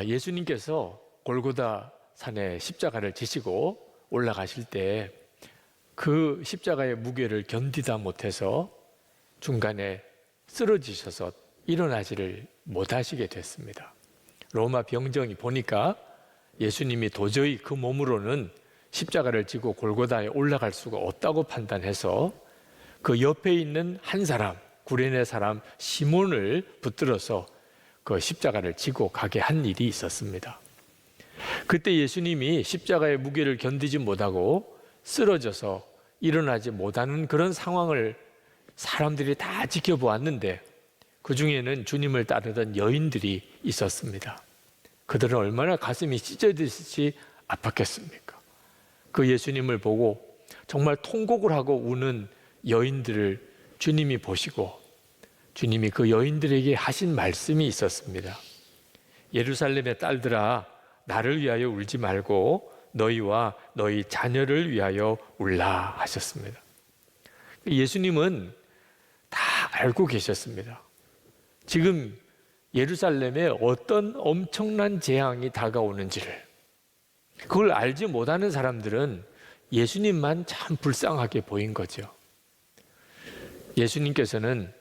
예수님께서 골고다 산에 십자가를 지시고 올라가실 때 그 십자가의 무게를 견디다 못해서 중간에 쓰러지셔서 일어나지를 못하시게 됐습니다. 로마 병정이 보니까 예수님이 도저히 그 몸으로는 십자가를 지고 골고다에 올라갈 수가 없다고 판단해서 그 옆에 있는 한 사람, 구레네 사람 시몬을 붙들어서 그 십자가를 지고 가게 한 일이 있었습니다. 그때 예수님이 십자가의 무게를 견디지 못하고 쓰러져서 일어나지 못하는 그런 상황을 사람들이 다 지켜보았는데 그 중에는 주님을 따르던 여인들이 있었습니다. 그들은 얼마나 가슴이 찢어지듯이 아팠겠습니까? 그 예수님을 보고 정말 통곡을 하고 우는 여인들을 주님이 보시고 주님이 그 여인들에게 하신 말씀이 있었습니다. 예루살렘의 딸들아, 나를 위하여 울지 말고 너희와 너희 자녀를 위하여 울라 하셨습니다. 예수님은 다 알고 계셨습니다. 지금 예루살렘에 어떤 엄청난 재앙이 다가오는지를. 그걸 알지 못하는 사람들은 예수님만 참 불쌍하게 보인 거죠. 예수님께서는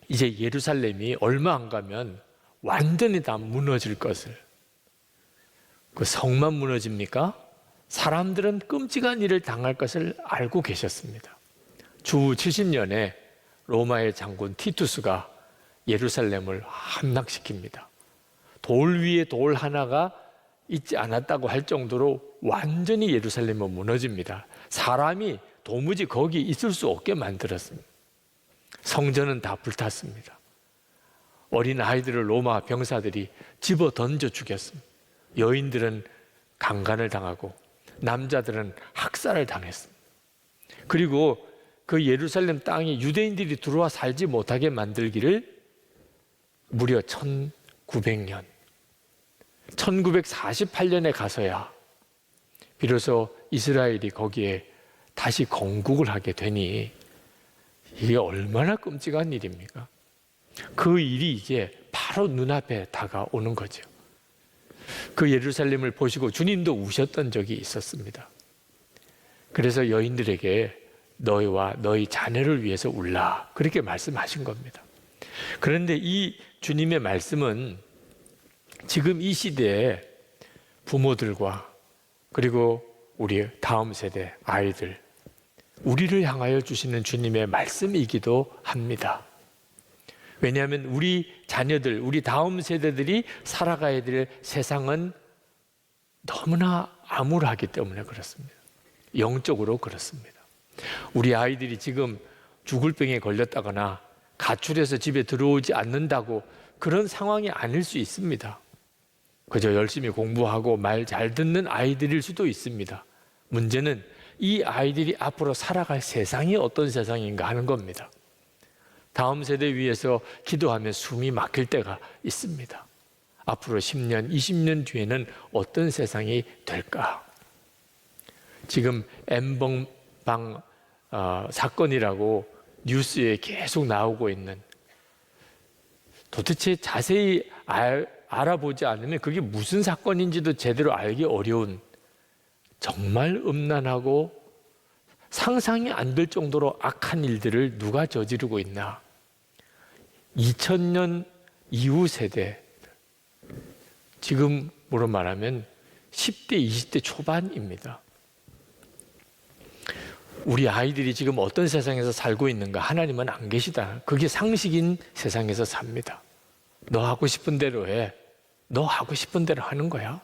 이제 예루살렘이 얼마 안 가면 완전히 다 무너질 것을, 그 성만 무너집니까? 사람들은 끔찍한 일을 당할 것을 알고 계셨습니다. 주 70년에 로마의 장군 티투스가 예루살렘을 함락시킵니다. 돌 위에 돌 하나가 있지 않았다고 할 정도로 완전히 예루살렘은 무너집니다. 사람이 도무지 거기 있을 수 없게 만들었습니다. 성전은 다 불탔습니다. 어린 아이들을 로마 병사들이 집어 던져 죽였습니다. 여인들은 강간을 당하고 남자들은 학살을 당했습니다. 그리고 그 예루살렘 땅에 유대인들이 들어와 살지 못하게 만들기를 무려 1900년, 1948년에 가서야 비로소 이스라엘이 거기에 다시 건국을 하게 되니 이게 얼마나 끔찍한 일입니까? 그 일이 이제 바로 눈앞에 다가오는 거죠. 그 예루살렘을 보시고 주님도 우셨던 적이 있었습니다. 그래서 여인들에게 너희와 너희 자녀를 위해서 울라, 그렇게 말씀하신 겁니다. 그런데 이 주님의 말씀은 지금 이 시대에 부모들과 그리고 우리 다음 세대 아이들, 우리를 향하여 주시는 주님의 말씀이기도 합니다. 왜냐하면 우리 자녀들, 우리 다음 세대들이 살아가야 될 세상은 너무나 암울하기 때문에 그렇습니다. 영적으로 그렇습니다. 우리 아이들이 지금 죽을 병에 걸렸다거나 가출해서 집에 들어오지 않는다고 그런 상황이 아닐 수 있습니다. 그저 열심히 공부하고 말 잘 듣는 아이들일 수도 있습니다. 문제는 이 아이들이 앞으로 살아갈 세상이 어떤 세상인가 하는 겁니다. 다음 세대 위해서 기도하면 숨이 막힐 때가 있습니다. 앞으로 10년, 20년 뒤에는 어떤 세상이 될까? 지금 N번방 사건이라고 뉴스에 계속 나오고 있는, 도대체 자세히 알아보지 않으면 그게 무슨 사건인지도 제대로 알기 어려운, 정말 음란하고 상상이 안 될 정도로 악한 일들을 누가 저지르고 있나? 2000년 이후 세대, 지금으로 말하면 10대, 20대 초반입니다. 우리 아이들이 지금 어떤 세상에서 살고 있는가? 하나님은 안 계시다. 그게 상식인 세상에서 삽니다. 너 하고 싶은 대로 해. 너 하고 싶은 대로 하는 거야.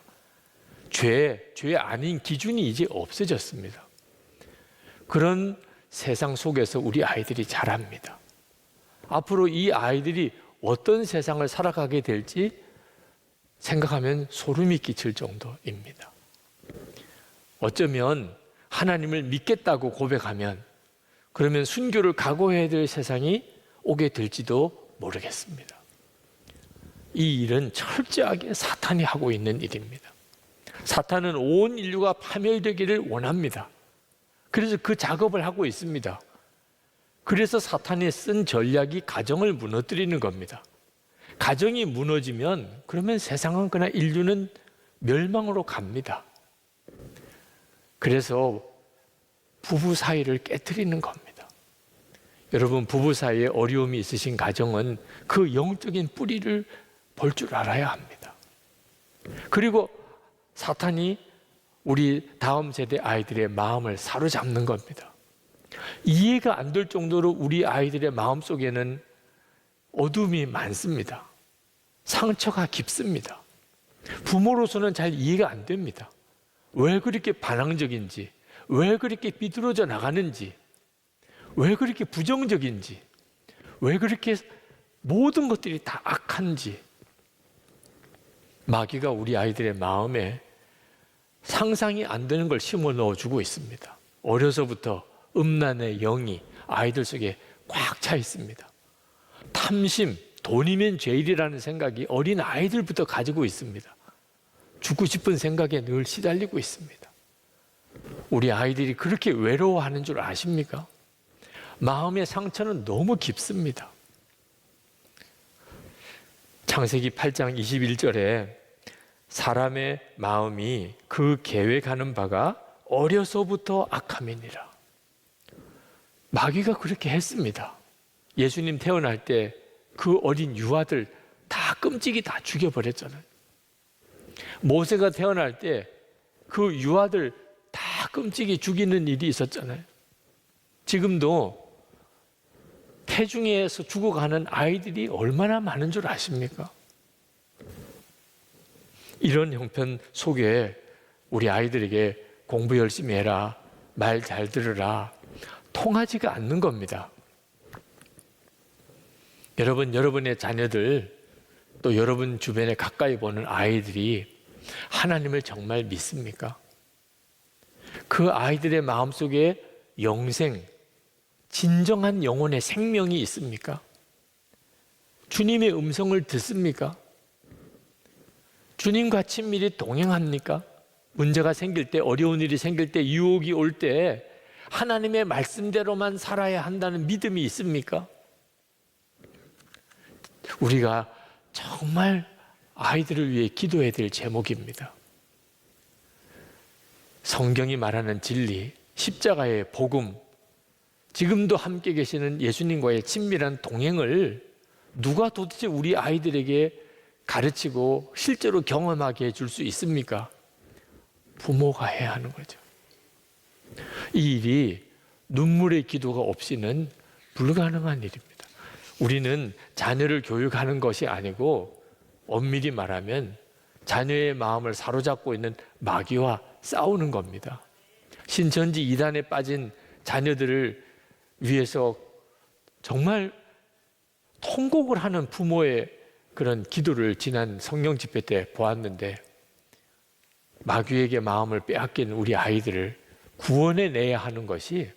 죄 아닌 기준이 이제 없어졌습니다. 그런 세상 속에서 우리 아이들이 자랍니다. 앞으로 이 아이들이 어떤 세상을 살아가게 될지 생각하면 소름이 끼칠 정도입니다. 어쩌면 하나님을 믿겠다고 고백하면 그러면 순교를 각오해야 될 세상이 오게 될지도 모르겠습니다. 이 일은 철저하게 사탄이 하고 있는 일입니다. 사탄은 온 인류가 파멸되기를 원합니다. 그래서 그 작업을 하고 있습니다. 그래서 사탄이 쓴 전략이 가정을 무너뜨리는 겁니다. 가정이 무너지면 그러면 세상은 그냥 인류는 멸망으로 갑니다. 그래서 부부 사이를 깨트리는 겁니다. 여러분, 부부 사이에 어려움이 있으신 가정은 그 영적인 뿌리를 볼 줄 알아야 합니다. 그리고 사탄이 우리 다음 세대 아이들의 마음을 사로잡는 겁니다. 이해가 안 될 정도로 우리 아이들의 마음속에는 어둠이 많습니다. 상처가 깊습니다. 부모로서는 잘 이해가 안 됩니다. 왜 그렇게 반항적인지, 왜 그렇게 비뚤어져 나가는지, 왜 그렇게 부정적인지, 왜 그렇게 모든 것들이 다 악한지. 마귀가 우리 아이들의 마음에 상상이 안 되는 걸 심어 넣어주고 있습니다. 어려서부터 음란의 영이 아이들 속에 꽉 차 있습니다. 탐심, 돈이면 죄일이라는 생각이 어린 아이들부터 가지고 있습니다. 죽고 싶은 생각에 늘 시달리고 있습니다. 우리 아이들이 그렇게 외로워하는 줄 아십니까? 마음의 상처는 너무 깊습니다. 창세기 8장 21절에 사람의 마음이 그 계획하는 바가 어려서부터 악함이니라. 마귀가 그렇게 했습니다. 예수님 태어날 때 그 어린 유아들 다 끔찍이 다 죽여버렸잖아요. 모세가 태어날 때 그 유아들 다 끔찍이 죽이는 일이 있었잖아요. 지금도 태중에서 죽어가는 아이들이 얼마나 많은 줄 아십니까? 이런 형편 속에 우리 아이들에게 공부 열심히 해라, 말 잘 들으라, 통하지가 않는 겁니다. 여러분, 여러분의 자녀들, 또 여러분 주변에 가까이 보는 아이들이 하나님을 정말 믿습니까? 그 아이들의 마음속에 영생, 진정한 영혼의 생명이 있습니까? 주님의 음성을 듣습니까? 주님과 친밀히 동행합니까? 문제가 생길 때, 어려운 일이 생길 때, 유혹이 올 때 하나님의 말씀대로만 살아야 한다는 믿음이 있습니까? 우리가 정말 아이들을 위해 기도해야 될 제목입니다. 성경이 말하는 진리, 십자가의 복음, 지금도 함께 계시는 예수님과의 친밀한 동행을 누가 도대체 우리 아이들에게 가르치고 실제로 경험하게 해줄 수 있습니까? 부모가 해야 하는 거죠. 이 일이 눈물의 기도가 없이는 불가능한 일입니다. 우리는 자녀를 교육하는 것이 아니고 엄밀히 말하면 자녀의 마음을 사로잡고 있는 마귀와 싸우는 겁니다. 신천지 이단에 빠진 자녀들을 위해서 정말 통곡을 하는 부모의 그런 기도를 지난 성령 집회 때 보았는데, 마귀에게 마음을 빼앗긴 우리 아이들을 구원해 내야 하는 것이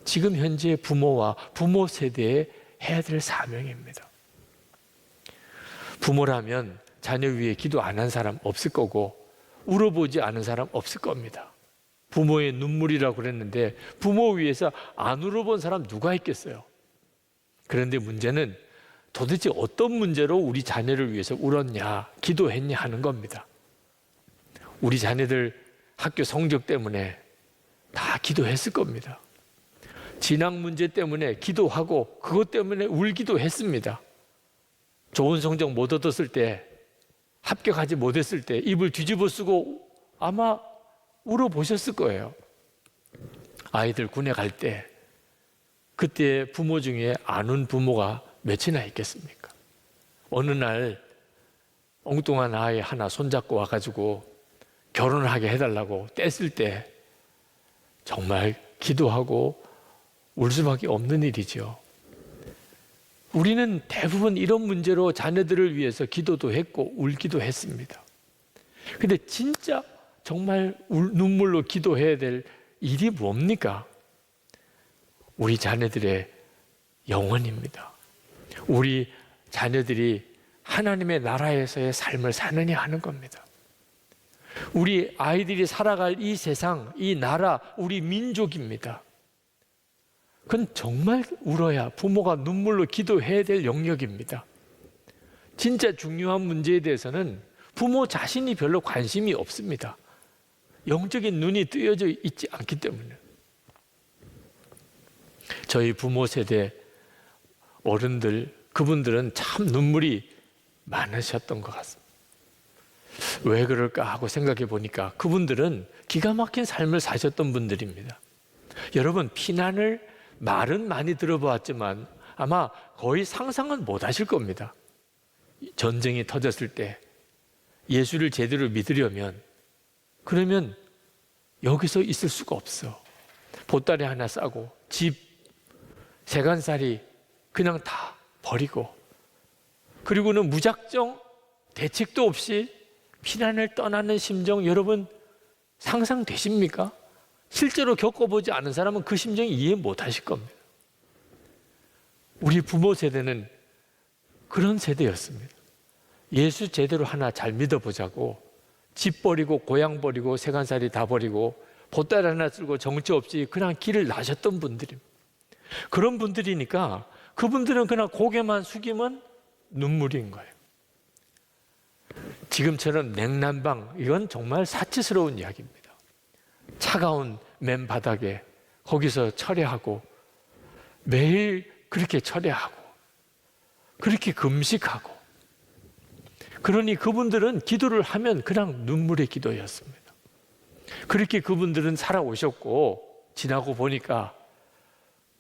지금 현재 부모와 부모 세대에 해야 될 사명입니다. 부모라면 자녀 위해 기도 안 한 사람 없을 거고 울어보지 않은 사람 없을 겁니다. 부모의 눈물이라고 그랬는데 부모 위해서 안 울어본 사람 누가 있겠어요? 그런데 문제는 도대체 어떤 문제로 우리 자녀를 위해서 울었냐, 기도했냐 하는 겁니다. 우리 자녀들 학교 성적 때문에 다 기도했을 겁니다. 진학 문제 때문에 기도하고 그것 때문에 울기도 했습니다. 좋은 성적 못 얻었을 때, 합격하지 못했을 때 입을 뒤집어 쓰고 아마 울어보셨을 거예요. 아이들 군에 갈 때 그때 부모 중에 안 운 부모가 몇이나 있겠습니까? 어느 날 엉뚱한 아이 하나 손잡고 와가지고 결혼을 하게 해달라고 뗐을 때 정말 기도하고 울 수밖에 없는 일이죠. 우리는 대부분 이런 문제로 자녀들을 위해서 기도도 했고 울기도 했습니다. 근데 진짜 정말 눈물로 기도해야 될 일이 뭡니까? 우리 자녀들의 영혼입니다. 우리 자녀들이 하나님의 나라에서의 삶을 사느냐 하는 겁니다. 우리 아이들이 살아갈 이 세상, 이 나라, 우리 민족입니다. 그건 정말 울어야 부모가 눈물로 기도해야 될 영역입니다. 진짜 중요한 문제에 대해서는 부모 자신이 별로 관심이 없습니다. 영적인 눈이 뜨여져 있지 않기 때문에. 저희 부모 세대 어른들, 그분들은 참 눈물이 많으셨던 것 같습니다. 왜 그럴까 하고 생각해 보니까 그분들은 기가 막힌 삶을 사셨던 분들입니다. 여러분, 피난을 말은 많이 들어보았지만 아마 거의 상상은 못 하실 겁니다. 전쟁이 터졌을 때 예수를 제대로 믿으려면, 그러면 여기서 있을 수가 없어. 보따리 하나 싸고 집, 세간살이 그냥 다 버리고, 그리고는 무작정 대책도 없이 피난을 떠나는 심정, 여러분 상상되십니까? 실제로 겪어보지 않은 사람은 그 심정 이해 못 하실 겁니다. 우리 부모 세대는 그런 세대였습니다. 예수 제대로 하나 잘 믿어보자고 집 버리고 고향 버리고 세간살이 다 버리고 보따리 하나 쓸고 정처 없이 그냥 길을 나셨던 분들입니다. 그런 분들이니까 그분들은 그냥 고개만 숙이면 눈물인 거예요. 지금처럼 냉난방, 이건 정말 사치스러운 이야기입니다. 차가운 맨바닥에 거기서 철야하고, 매일 그렇게 철야하고, 그렇게 금식하고, 그러니 그분들은 기도를 하면 그냥 눈물의 기도였습니다. 그렇게 그분들은 살아오셨고, 지나고 보니까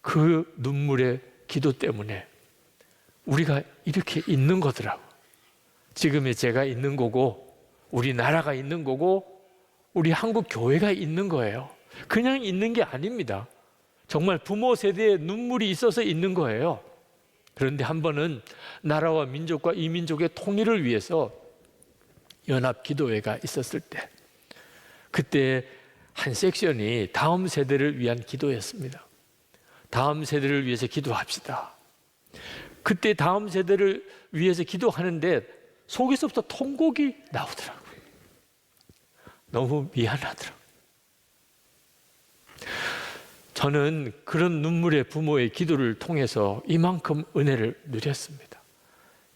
그 눈물의 기도 때문에 우리가 이렇게 있는 거더라고. 지금의 제가 있는 거고, 우리나라가 있는 거고, 우리 한국 교회가 있는 거예요. 그냥 있는 게 아닙니다. 정말 부모 세대에 눈물이 있어서 있는 거예요. 그런데 한 번은 나라와 민족과 이 민족의 통일을 위해서 연합 기도회가 있었을 때, 그때 한 섹션이 다음 세대를 위한 기도였습니다. 다음 세대를 위해서 기도합시다. 그때 다음 세대를 위해서 기도하는데 속에서부터 통곡이 나오더라고요. 너무 미안하더라고요. 저는 그런 눈물의 부모의 기도를 통해서 이만큼 은혜를 누렸습니다.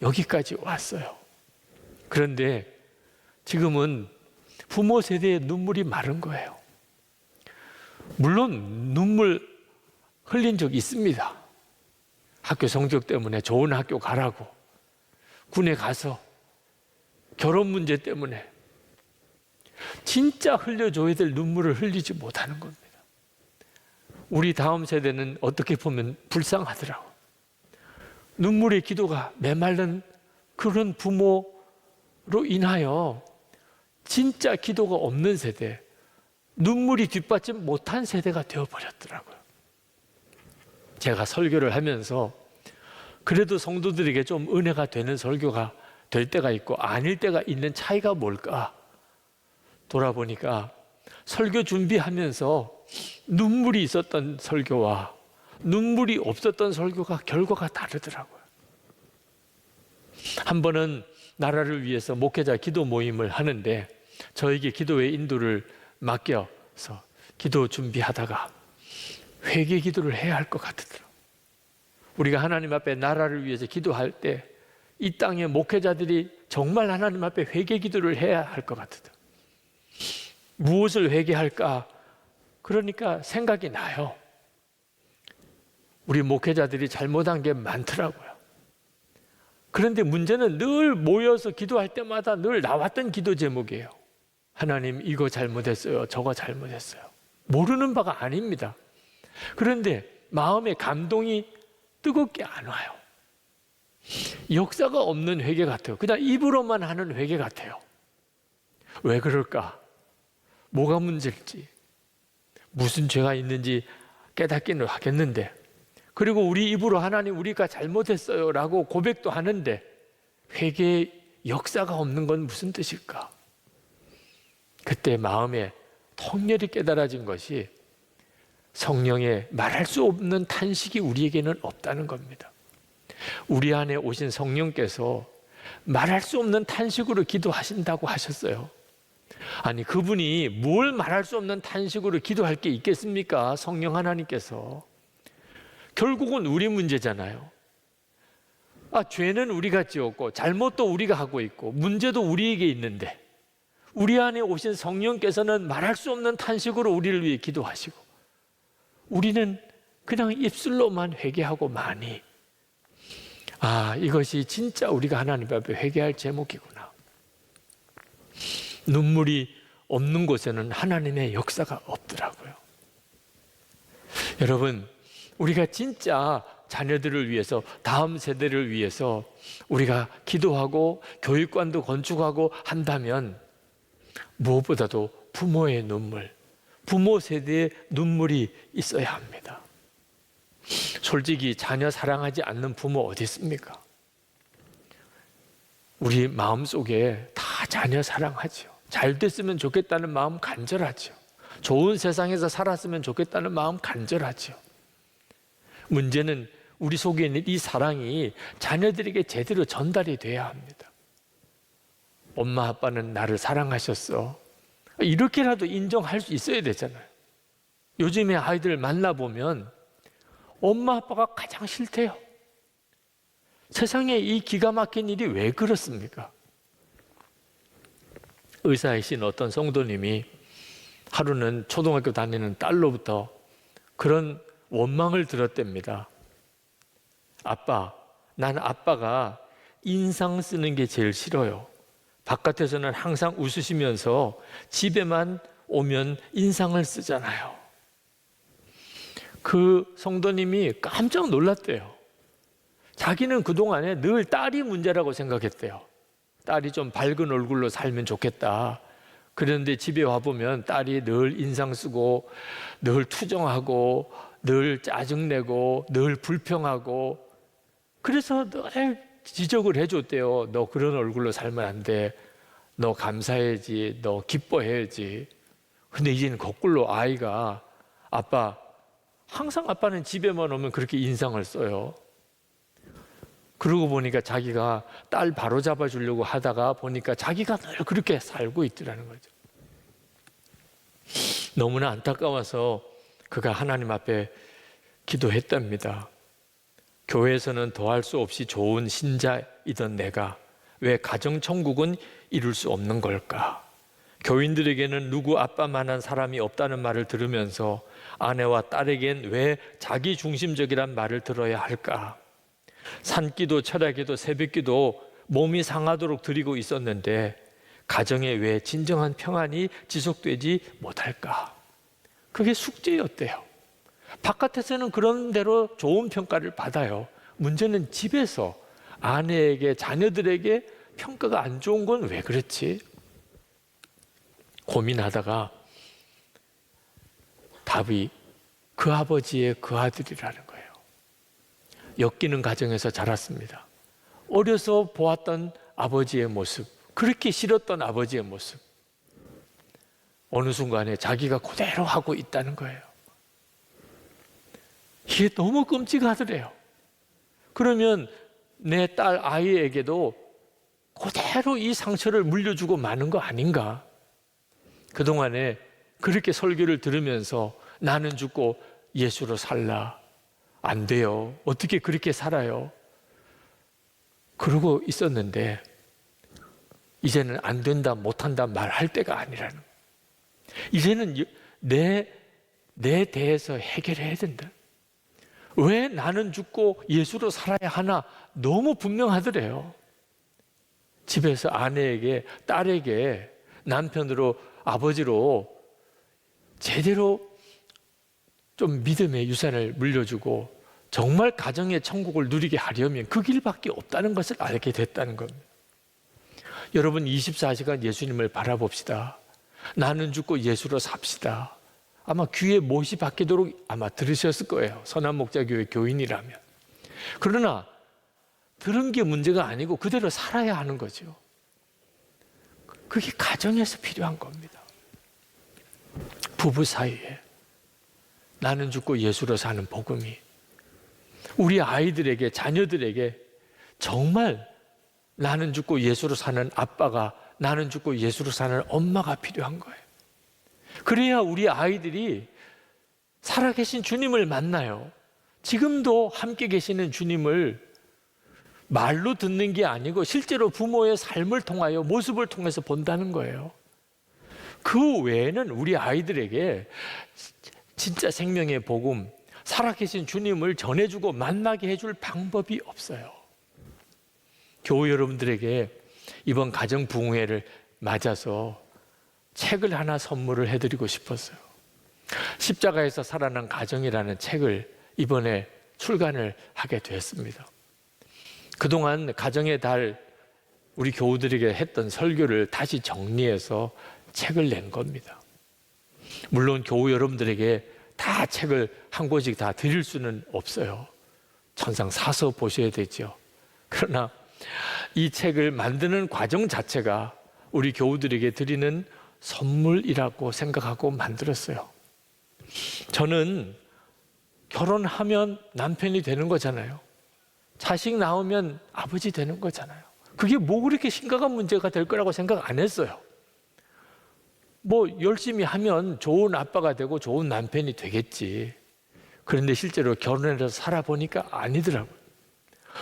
여기까지 왔어요. 그런데 지금은 부모 세대의 눈물이 마른 거예요. 물론 눈물 흘린 적 있습니다. 학교 성적 때문에 좋은 학교 가라고, 군에 가서 결혼 문제 때문에 진짜 흘려줘야 될 눈물을 흘리지 못하는 겁니다. 우리 다음 세대는 어떻게 보면 불쌍하더라고. 눈물의 기도가 메말른 그런 부모로 인하여 진짜 기도가 없는 세대, 눈물이 뒷받침 못한 세대가 되어버렸더라고요. 제가 설교를 하면서 그래도 성도들에게 좀 은혜가 되는 설교가 될 때가 있고 아닐 때가 있는 차이가 뭘까 돌아보니까, 설교 준비하면서 눈물이 있었던 설교와 눈물이 없었던 설교가 결과가 다르더라고요. 한 번은 나라를 위해서 목회자 기도 모임을 하는데 저에게 기도의 인도를 맡겨서 기도 준비하다가 회개 기도를 해야 할 것 같더라고요. 우리가 하나님 앞에 나라를 위해서 기도할 때 이 땅의 목회자들이 정말 하나님 앞에 회개 기도를 해야 할 것 같더라고요. 무엇을 회개할까? 그러니까 생각이 나요. 우리 목회자들이 잘못한 게 많더라고요. 그런데 문제는 늘 모여서 기도할 때마다 늘 나왔던 기도 제목이에요. 하나님, 이거 잘못했어요. 저거 잘못했어요. 모르는 바가 아닙니다. 그런데 마음에 감동이 뜨겁게 안 와요. 역사가 없는 회개 같아요. 그냥 입으로만 하는 회개 같아요. 왜 그럴까? 뭐가 문제일지, 무슨 죄가 있는지 깨닫기는 하겠는데, 그리고 우리 입으로 하나님 우리가 잘못했어요 라고 고백도 하는데 회개의 역사가 없는 건 무슨 뜻일까? 그때 마음에 통렬히 깨달아진 것이 성령의 말할 수 없는 탄식이 우리에게는 없다는 겁니다. 우리 안에 오신 성령께서 말할 수 없는 탄식으로 기도하신다고 하셨어요. 아니, 그분이 뭘 말할 수 없는 탄식으로 기도할 게 있겠습니까? 성령 하나님께서. 결국은 우리 문제잖아요. 죄는 우리가 지었고 잘못도 우리가 하고 있고 문제도 우리에게 있는데 우리 안에 오신 성령께서는 말할 수 없는 탄식으로 우리를 위해 기도하시고 우리는 그냥 입술로만 회개하고 마니 이것이 진짜 우리가 하나님 앞에 회개할 제목이구나. 눈물이 없는 곳에는 하나님의 역사가 없더라고요. 여러분, 우리가 진짜 자녀들을 위해서, 다음 세대를 위해서 우리가 기도하고 교육관도 건축하고 한다면 무엇보다도 부모의 눈물, 부모 세대의 눈물이 있어야 합니다. 솔직히 자녀 사랑하지 않는 부모 어디 있습니까? 우리 마음속에 다 자녀 사랑하죠. 잘 됐으면 좋겠다는 마음 간절하죠. 좋은 세상에서 살았으면 좋겠다는 마음 간절하죠. 문제는 우리 속에 있는 이 사랑이 자녀들에게 제대로 전달이 돼야 합니다. 엄마 아빠는 나를 사랑하셨어. 이렇게라도 인정할 수 있어야 되잖아요. 요즘에 아이들 만나보면 엄마 아빠가 가장 싫대요. 세상에 이 기가 막힌 일이 왜 그렇습니까? 의사이신 어떤 성도님이 하루는 초등학교 다니는 딸로부터 그런 원망을 들었답니다. 아빠, 난 아빠가 인상 쓰는 게 제일 싫어요. 바깥에서는 항상 웃으시면서 집에만 오면 인상을 쓰잖아요. 그 성도님이 깜짝 놀랐대요. 자기는 그동안에 늘 딸이 문제라고 생각했대요. 딸이 좀 밝은 얼굴로 살면 좋겠다. 그런데 집에 와보면 딸이 늘 인상 쓰고 늘 투정하고 늘 짜증내고 늘 불평하고 그래서 늘 지적을 해줬대요. 너 그런 얼굴로 살면 안 돼. 너 감사해야지. 너 기뻐해야지. 근데 이제는 거꾸로 아이가 아빠, 항상 아빠는 집에만 오면 그렇게 인상을 써요. 그러고 보니까 자기가 딸 바로 잡아주려고 하다가 보니까 자기가 늘 그렇게 살고 있더라는 거죠. 너무나 안타까워서 그가 하나님 앞에 기도했답니다. 교회에서는 더할 수 없이 좋은 신자이던 내가 왜 가정천국은 이룰 수 없는 걸까? 교인들에게는 누구 아빠만한 사람이 없다는 말을 들으면서 아내와 딸에겐 왜 자기 중심적이란 말을 들어야 할까? 산기도 철야기도 새벽기도 몸이 상하도록 드리고 있었는데 가정에 왜 진정한 평안이 지속되지 못할까? 그게 숙제였대요. 바깥에서는 그런 대로 좋은 평가를 받아요. 문제는 집에서 아내에게 자녀들에게 평가가 안 좋은 건 왜 그렇지? 고민하다가 답이 그 아버지의 그 아들이라는 거예요. 엮이는 가정에서 자랐습니다. 어려서 보았던 아버지의 모습, 그렇게 싫었던 아버지의 모습, 어느 순간에 자기가 그대로 하고 있다는 거예요. 이게 너무 끔찍하더래요. 그러면 내 딸 아이에게도 그대로 이 상처를 물려주고 마는 거 아닌가? 그동안에 그렇게 설교를 들으면서 나는 죽고 예수로 살라. 안 돼요. 어떻게 그렇게 살아요? 그러고 있었는데 이제는 안 된다, 못한다 말할 때가 아니라는 거예요. 이제는 내 대해서 해결해야 된다. 왜 나는 죽고 예수로 살아야 하나 너무 분명하더래요. 집에서 아내에게, 딸에게, 남편으로, 아버지로 제대로 좀 믿음의 유산을 물려주고 정말 가정의 천국을 누리게 하려면 그 길밖에 없다는 것을 알게 됐다는 겁니다. 여러분 24시간 예수님을 바라봅시다. 나는 죽고 예수로 삽시다. 아마 귀에 못이 박히도록 아마 들으셨을 거예요. 선한목자교회 교인이라면. 그러나 들은 게 문제가 아니고 그대로 살아야 하는 거죠. 그게 가정에서 필요한 겁니다. 부부 사이에 나는 죽고 예수로 사는 복음이 우리 아이들에게, 자녀들에게 정말 나는 죽고 예수로 사는 아빠가, 나는 죽고 예수로 사는 엄마가 필요한 거예요. 그래야 우리 아이들이 살아계신 주님을 만나요. 지금도 함께 계시는 주님을 말로 듣는 게 아니고 실제로 부모의 삶을 통하여 모습을 통해서 본다는 거예요. 그 외에는 우리 아이들에게 진짜 생명의 복음, 살아계신 주님을 전해주고 만나게 해줄 방법이 없어요. 교우 여러분들에게 이번 가정 부흥회를 맞아서 책을 하나 선물을 해드리고 싶었어요. 십자가에서 살아난 가정이라는 책을 이번에 출간을 하게 됐습니다. 그동안 가정의 달 우리 교우들에게 했던 설교를 다시 정리해서 책을 낸 겁니다. 물론 교우 여러분들에게 다 책을 한 권씩 다 드릴 수는 없어요. 천상 사서 보셔야 되죠. 그러나 이 책을 만드는 과정 자체가 우리 교우들에게 드리는 선물이라고 생각하고 만들었어요. 저는 결혼하면 남편이 되는 거잖아요. 자식 낳으면 아버지 되는 거잖아요. 그게 뭐 그렇게 심각한 문제가 될 거라고 생각 안 했어요. 뭐 열심히 하면 좋은 아빠가 되고 좋은 남편이 되겠지. 그런데 실제로 결혼해서 살아보니까 아니더라고요.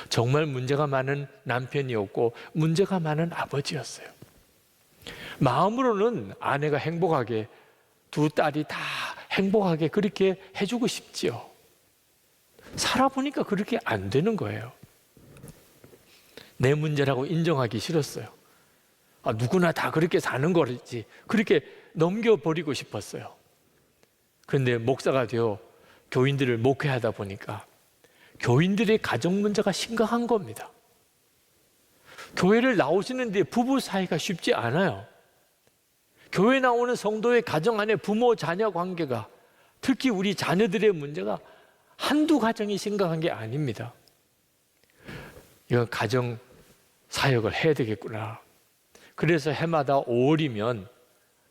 정말 문제가 많은 남편이었고 문제가 많은 아버지였어요. 마음으로는 아내가 행복하게, 두 딸이 다 행복하게 그렇게 해주고 싶지요. 살아보니까 그렇게 안 되는 거예요. 내 문제라고 인정하기 싫었어요. 누구나 다 그렇게 사는 거지. 그렇게 넘겨버리고 싶었어요. 그런데 목사가 되어 교인들을 목회하다 보니까 교인들의 가정 문제가 심각한 겁니다. 교회를 나오시는데 부부 사이가 쉽지 않아요. 교회 나오는 성도의 가정 안에 부모 자녀 관계가, 특히 우리 자녀들의 문제가 한두 가정이 심각한 게 아닙니다. 이건 가정 사역을 해야 되겠구나. 그래서 해마다 5월이면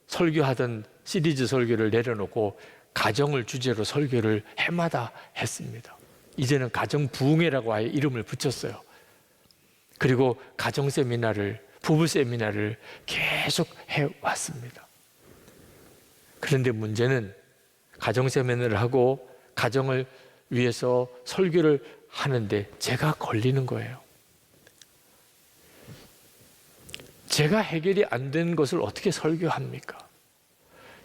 설교하던 시리즈 설교를 내려놓고 가정을 주제로 설교를 해마다 했습니다. 이제는 가정 부흥회라고 아예 이름을 붙였어요. 그리고 가정 세미나를, 부부 세미나를 계속 해왔습니다. 그런데 문제는 가정 세미나를 하고 가정을 위해서 설교를 하는데 제가 걸리는 거예요. 제가 해결이 안 된 것을 어떻게 설교합니까?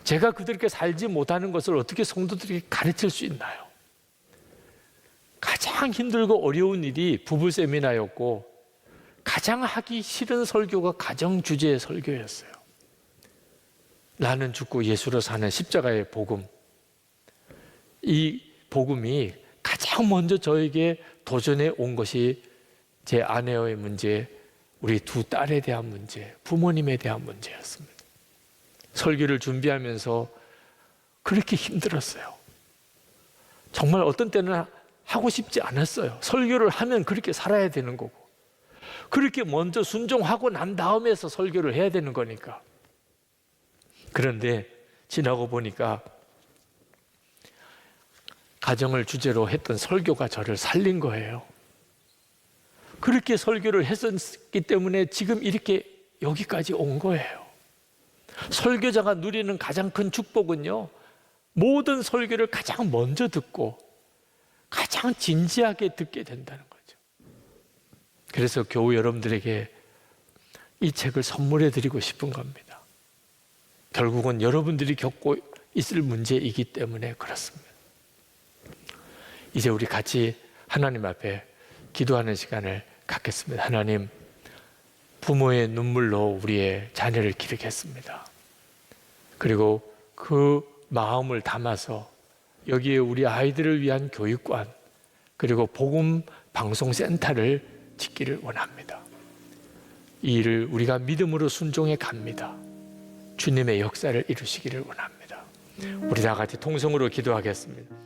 제가 그들께 살지 못하는 것을 어떻게 성도들에게 가르칠 수 있나요? 가장 힘들고 어려운 일이 부부 세미나였고 가장 하기 싫은 설교가 가정 주제의 설교였어요. 나는 죽고 예수로 사는 십자가의 복음. 이 복음이 가장 먼저 저에게 도전해 온 것이 제 아내의 문제, 우리 두 딸에 대한 문제, 부모님에 대한 문제였습니다. 설교를 준비하면서 그렇게 힘들었어요. 정말 어떤 때는 하고 싶지 않았어요. 설교를 하면 그렇게 살아야 되는 거고, 그렇게 먼저 순종하고 난 다음에서 설교를 해야 되는 거니까. 그런데 지나고 보니까 가정을 주제로 했던 설교가 저를 살린 거예요. 그렇게 설교를 했었기 때문에 지금 이렇게 여기까지 온 거예요. 설교자가 누리는 가장 큰 축복은요, 모든 설교를 가장 먼저 듣고 가장 진지하게 듣게 된다는 거죠. 그래서 교우 여러분들에게 이 책을 선물해 드리고 싶은 겁니다. 결국은 여러분들이 겪고 있을 문제이기 때문에 그렇습니다. 이제 우리 같이 하나님 앞에 기도하는 시간을 갖겠습니다. 하나님, 부모의 눈물로 우리의 자녀를 기르겠습니다. 그리고 그 마음을 담아서 여기에 우리 아이들을 위한 교육관, 그리고 복음 방송센터를 짓기를 원합니다. 이 일을 우리가 믿음으로 순종해 갑니다. 주님의 역사를 이루시기를 원합니다. 우리 다 같이 통성으로 기도하겠습니다.